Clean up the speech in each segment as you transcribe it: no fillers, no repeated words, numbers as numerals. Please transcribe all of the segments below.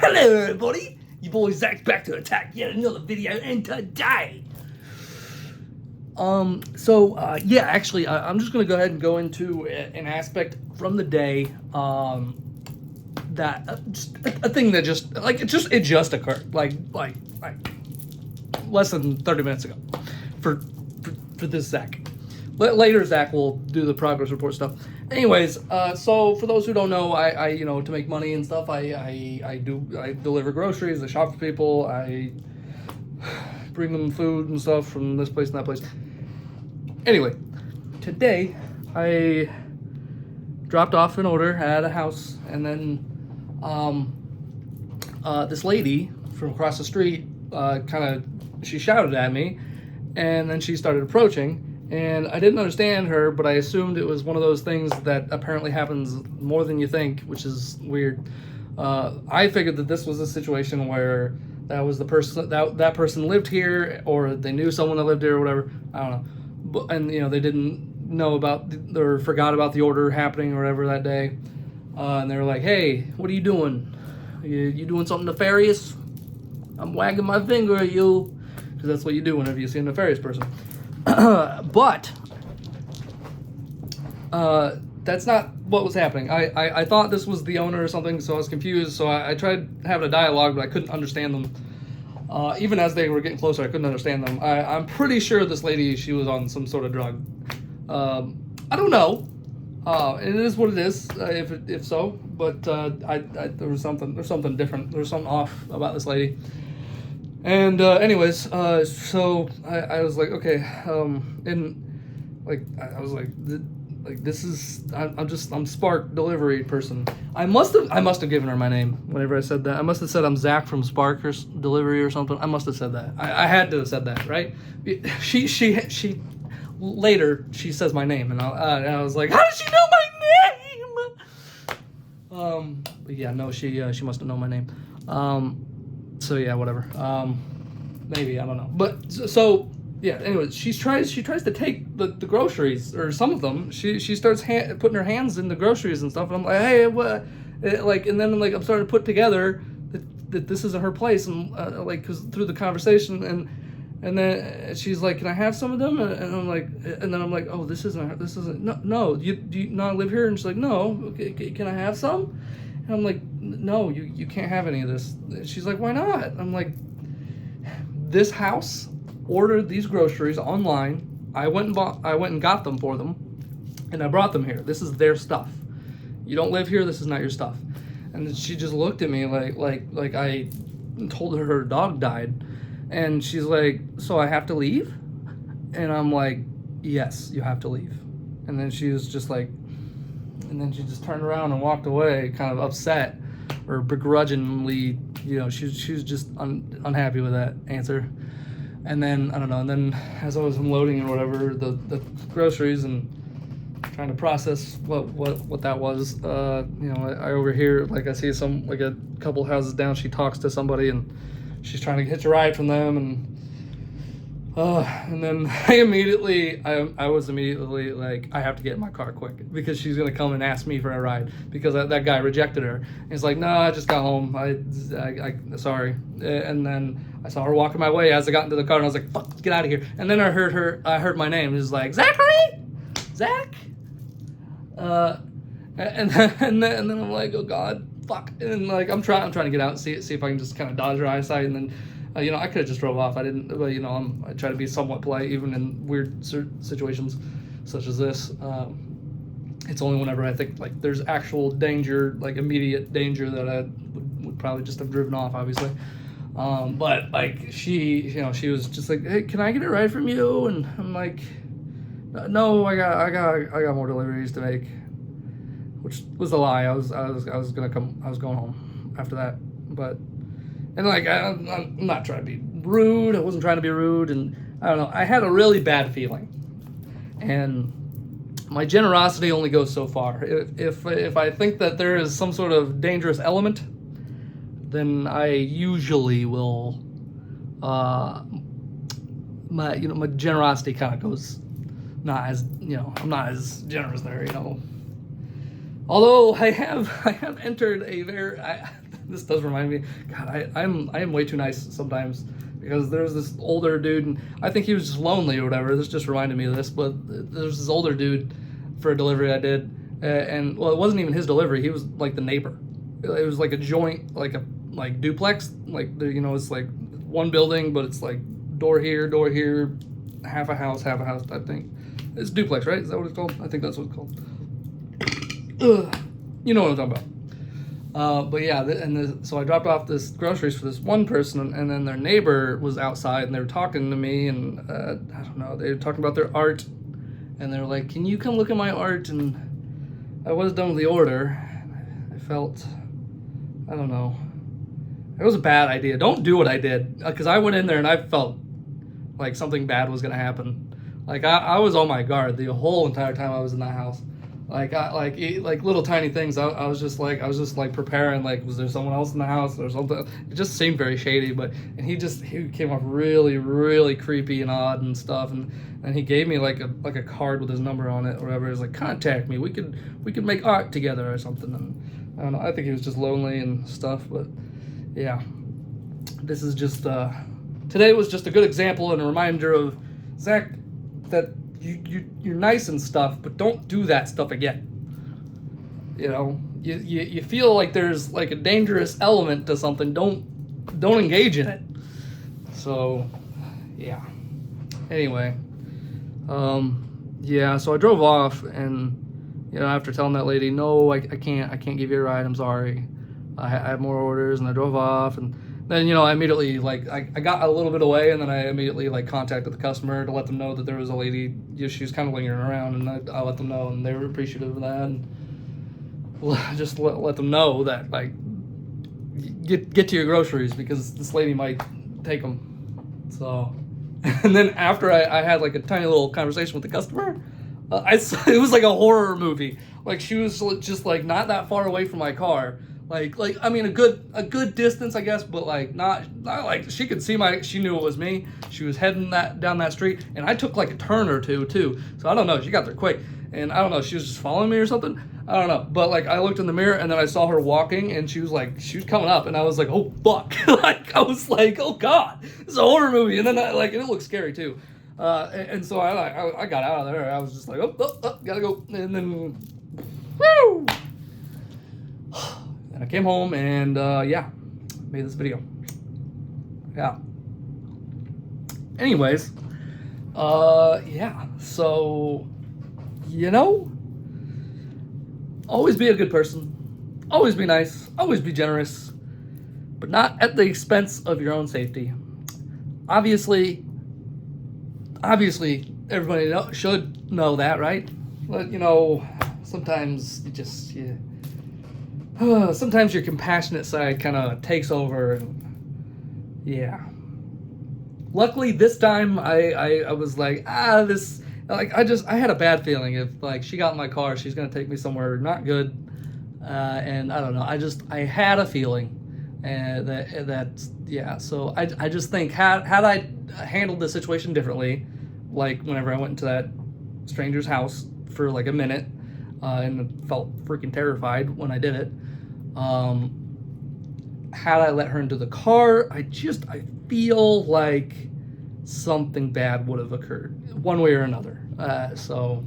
Hello everybody, your boy Zack's back to attack yet another video, and today actually I'm just gonna go ahead and go into an aspect from the day that just a thing that it just occurred like less than 30 minutes ago for this Zack. Later, Zack will do the progress report stuff. Anyways, so for those who don't know, I to make money and stuff, I deliver groceries, I shop for people, I bring them food and stuff from this place and that place. Anyway, today I dropped off an order at a house, and then this lady from across the street she shouted at me, and then she started approaching. And I didn't understand her, but I assumed it was one of those things that apparently happens more than you think, which is weird. I figured that this was a situation where that was the person that person lived here, or they knew someone that lived here, or whatever. I don't know. But, and they didn't know about or forgot about the order happening or whatever that day. And they were like, "Hey, what are you doing? You doing something nefarious? I'm wagging my finger at you," because that's what you do whenever you see a nefarious person. But that's not what was happening. I thought this was the owner or something, so I was confused. So I tried having a dialogue, but I couldn't understand them. Even as they were getting closer, I couldn't understand them. I'm pretty sure this lady, she was on some sort of drug. I don't know. It is what it is, if so. But there's something different. There's something off about this lady. And anyways, so I was like, okay, and like I was like this is I'm Spark delivery person. I must have given her my name whenever I said that. I must have said I'm Zack from Spark delivery or something. I must have said that. I had to have said that, right? She later she says my name, and I was like, how does she know my name? But yeah, no, she must have known my name. So yeah, whatever. Maybe, I don't know. But so yeah. Anyways, she tries to take the groceries, or some of them. She starts putting her hands in the groceries and stuff. And I'm like, hey, what? And then I'm starting to put together that this isn't her place, and because through the conversation, and then she's like, can I have some of them? And I'm like, oh, this isn't. No. Do you not live here? And she's like, no. Okay, can I have some? And I'm like, no, you can't have any of this. She's like, why not? I'm like, this house ordered these groceries online. I went and got them for them, and I brought them here. This is their stuff. You don't live here. This is not your stuff. And then she just looked at me like I told her dog died, and she's like, so I have to leave? And I'm like, yes, you have to leave. And then she was just like. And then she just turned around and walked away, kind of upset or begrudgingly. She was just unhappy with that answer. And then I don't know. And then as I was unloading or whatever the groceries and trying to process what that was, I overhear, I see a couple houses down. She talks to somebody, and she's trying to hitch a ride from them, and then I was immediately like, I have to get in my car quick, because she's gonna come and ask me for a ride, because that guy rejected her. And he's like, no, I just got home. I sorry. And then I saw her walking my way as I got into the car, and I was like, fuck, get out of here. And then I heard my name. It was like, Zachary, Zack. And then I'm like, oh god, fuck. And I'm trying to get out and see if I can just kind of dodge her eyesight, and then. I could have just drove off. I didn't, but I try to be somewhat polite, even in weird situations such as this. It's only whenever I think there's actual danger, immediate danger, that I would probably just have driven off, obviously. But she was just like, hey, can I get a ride from you? And I'm like, no, I got more deliveries to make, which was a lie. I was going home after that, but. And I'm not trying to be rude. I wasn't trying to be rude, and I don't know. I had a really bad feeling, and my generosity only goes so far. If I think that there is some sort of dangerous element, then I usually will. My generosity kind of goes not as I'm not as generous there. Although I have entered a very This does remind me. God, I am way too nice sometimes, because there's this older dude, and I think he was just lonely or whatever. This just reminded me of this, but there's this older dude for a delivery I did, and well, it wasn't even his delivery. He was like the neighbor. It was like a joint, like a duplex, like there, you know, it's like one building, but it's like door here, half a house type thing. It's duplex, right? Is that what it's called? I think that's what it's called. Ugh. You know what I'm talking about. But yeah, so I dropped off this groceries for this one person, and then their neighbor was outside, and they were talking to me, and I don't know, they were talking about their art, and they were like, "Can you come look at my art?" And I was done with the order. I felt, I don't know, it was a bad idea. Don't do what I did, because I went in there and I felt like something bad was gonna happen. Like I was on my guard the whole entire time I was in that house. Like little tiny things. I was just like preparing. Like, was there someone else in the house or something? It just seemed very shady. And he came off really, really creepy and odd and stuff. And he gave me like a card with his number on it or whatever. He was like, "Contact me. We could make art together or something." And I don't know. I think he was just lonely and stuff. But yeah, this is just today was just a good example and a reminder of Zack, that you're nice and stuff, but don't do that stuff again. You know, you feel like there's like a dangerous element to something, don't engage in it. So yeah, anyway, yeah, so I drove off, and you know, after telling that lady, "No, I can't give you a ride, I'm sorry, I have more orders," and I drove off, and then, you know, I immediately, like, I got a little bit away, and then I immediately, like, contacted the customer to let them know that there was a lady, you know, she was kind of lingering around, and I let them know, and they were appreciative of that, and just let them know that, like, get to your groceries, because this lady might take them. So, and then after I had, like, a tiny little conversation with the customer, it was like a horror movie. Like, she was just, like, not that far away from my car. Like I mean, a good distance, I guess, but like not like she could see she knew it was me. She was heading down that street, and I took like a turn or two too. So I don't know, she got there quick, and I don't know, she was just following me or something. I don't know, but like I looked in the mirror, and then I saw her walking, and she was coming up, and I was like, "Oh fuck!" Like I was like, "Oh god, this is a horror movie," and then and it looked scary too. And so I got out of there. I was just like, oh, gotta go, and then woo. And I came home and, yeah, made this video. Yeah. Anyways, yeah, so, you know, always be a good person, always be nice, always be generous, but not at the expense of your own safety. Obviously, everybody should know that, right? But, you know, sometimes sometimes your compassionate side kind of takes over, and yeah. Luckily this time I was like, I had a bad feeling if like she got in my car, she's gonna take me somewhere not good, and I don't know, I had a feeling, and that yeah. So I just think had I handled the situation differently, like whenever I went into that stranger's house for like a minute, and felt freaking terrified when I did it. Had I let her into the car, I feel like something bad would have occurred one way or another. So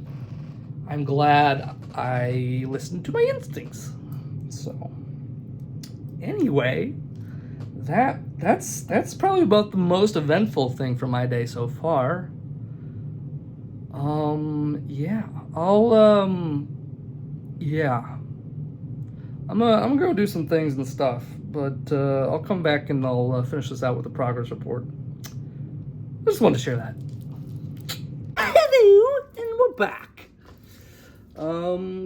I'm glad I listened to my instincts. So anyway, that's probably about the most eventful thing from my day so far. Yeah, yeah. I'm gonna go do some things and stuff, but I'll come back and I'll finish this out with a progress report. I just wanted to share that. Hello, and we're back.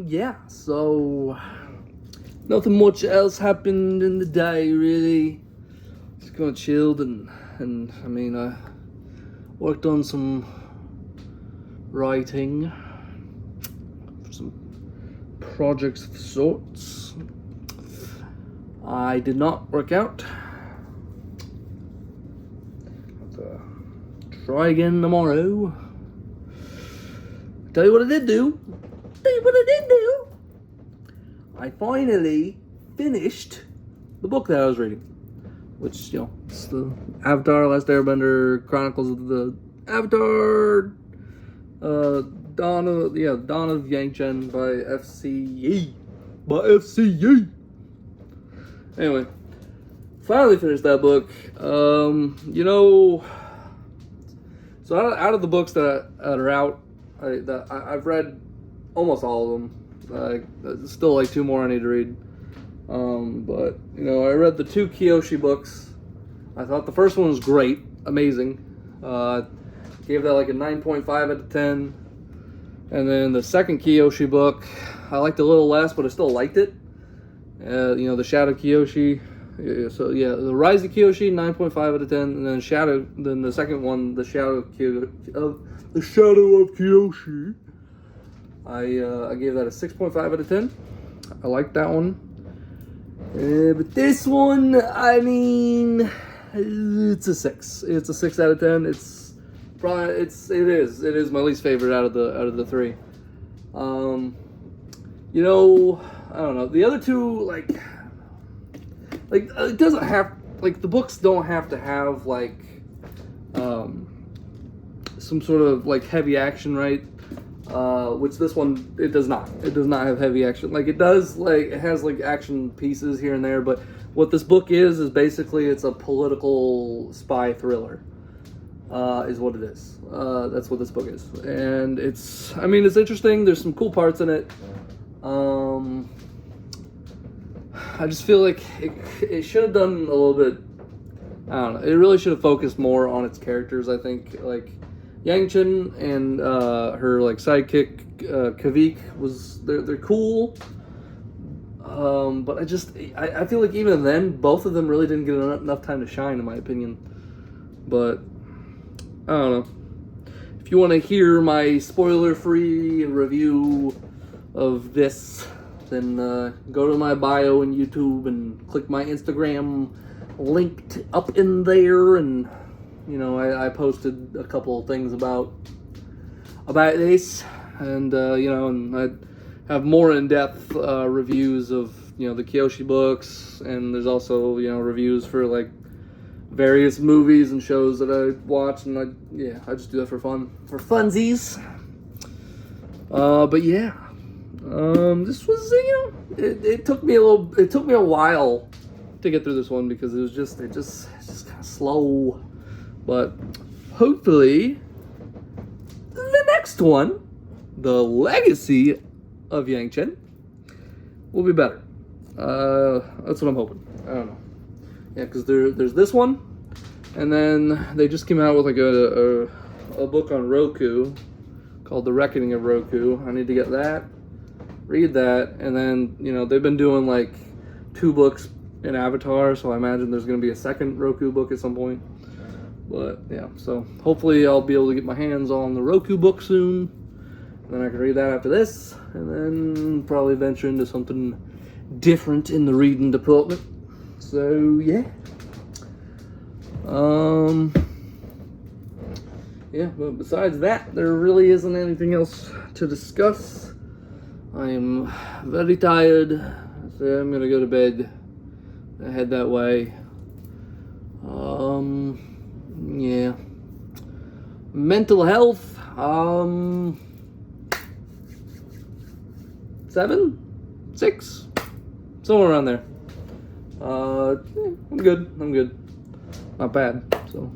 Yeah, so nothing much else happened in the day, really. Just kind of chilled and I mean, I worked on some writing for some projects of sorts. I did not work out. Have to try again tomorrow. Tell you what I did do. I finally finished the book that I was reading, which, you know, it's the Avatar: Last Airbender, Chronicles of the Avatar, Dawn of Yangchen by FCE. Anyway, finally finished that book. You know, so out of the books that are out, I've read almost all of them. There's still like 2 more I need to read. But, you know, I read the 2 Kyoshi books. I thought the first one was great, amazing. Gave that like a 9.5 out of 10. And then the second Kyoshi book, I liked a little less, but I still liked it. You know, the Shadow Kyoshi. So yeah, the Rise of Kyoshi, 9.5 out of 10, and then the second one, the Shadow of Kyoshi. I gave that a 6.5 out of 10. I liked that one. But this one, I mean, it's a 6. It's a 6 out of 10. It is my least favorite out of the 3. You know, I don't know. The other 2, like it doesn't have, like, the books don't have to have like some sort of like heavy action, right? Which this one, it does not. It does not have heavy action. Like, it does, like, it has like action pieces here and there, but what this book is basically it's a political spy thriller. Is what it is. That's what this book is. And it's interesting. There's some cool parts in it. I just feel like it should have done a little bit, I don't know, it really should have focused more on its characters, I think. Like, Yangchen and her, like, sidekick, Kavik, they're cool. But I feel like even then, both of them really didn't get enough time to shine, in my opinion. But I don't know. If you want to hear my spoiler-free review of this, then go to my bio in YouTube and click my Instagram linked up in there, and you know, I posted a couple of things about this, and you know, and I have more in-depth reviews of, you know, the Kyoshi books, and there's also, you know, reviews for like various movies and shows that I watch, and I just do that for fun, for funsies. But yeah, this was, you know, it took me a while to get through this one because it just kind of slow. But hopefully the next one, the Legacy of Yangchen, will be better. That's what I'm hoping. I don't know. Yeah, because there's this one, and then they just came out with like a book on Roku called The Reckoning of Roku. I need to get that, read that, and then, you know, they've been doing like 2 books in Avatar, so I imagine there's going to be a second Roku book at some point. But yeah, so hopefully I'll be able to get my hands on the Roku book soon, and then I can read that after this, and then probably venture into something different in the reading department. So yeah, yeah, but besides that, there really isn't anything else to discuss. I am very tired, so I'm gonna go to bed. I head that way. Yeah. Mental health, 7, 6, somewhere around there. I'm good. Not bad, so.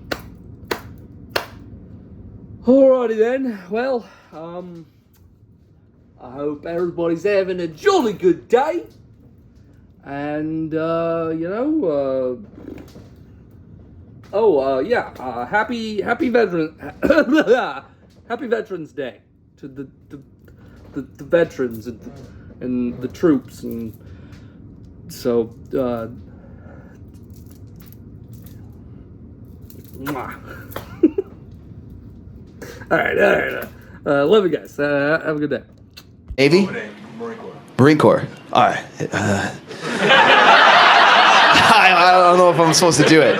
Alrighty then, well, I hope everybody's having a jolly good day. And, you know, happy Veterans Day to the veterans and the troops, and so, all right. Love you guys. Have a good day. Navy? Marine Corps. All right. I don't know if I'm supposed to do it.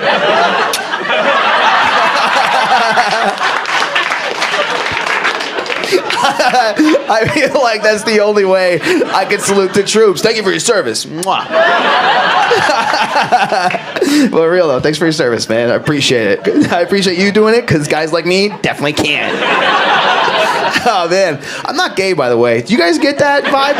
I feel like that's the only way I can salute the troops. Thank you for your service. Mwah. But real though, thanks for your service, man. I appreciate it. I appreciate you doing it, because guys like me definitely can't. Oh man, I'm not gay, by the way. Do you guys get that vibe?